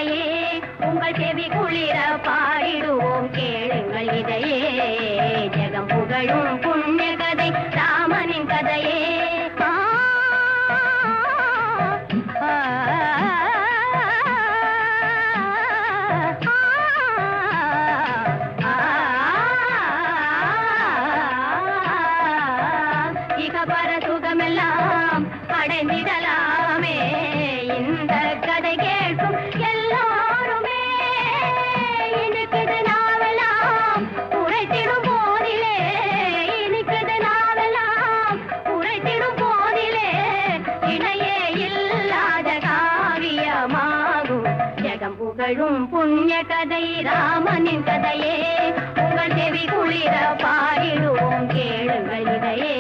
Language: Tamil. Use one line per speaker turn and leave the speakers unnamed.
கதையே உங்கள் செவி குளிர பாடிடுவோம் கேளுங்கள் இதையே ஜெகம் புகழும் புண்ணிய கதை ராமனின் கதையே இகபர சுகமெல்லாம் அடைந்திடலாமே இந்த கதை கேட்கும் எல்லாருமே இனிக்குது நாவெல்லாம் உரைத்திடும் போதிலே இனிக்குது நாவெல்லாம் உரைத்திடும் போதிலே இணையே இல்லாத காவியமாகும் ஜெகம் புகழும் புண்ணிய கதை ராமனின் கதையே உங்கள் செவி குளிர பாடிடுவோம் கேளுங்கள் இதையே